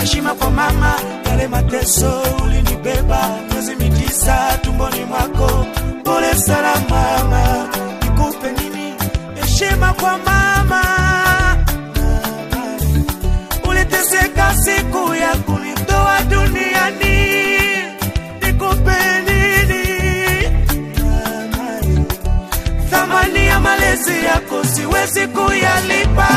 heshima kwa mama, yale mateso ulinibeba miezi 9 tumboni mwako. Pole sana mama, nikupe nini? Heshima kwa mama, uliteseka siku ya kunitoa duniani, nikupe nini? Thamani ya malezi yako siwezi kuyalipa.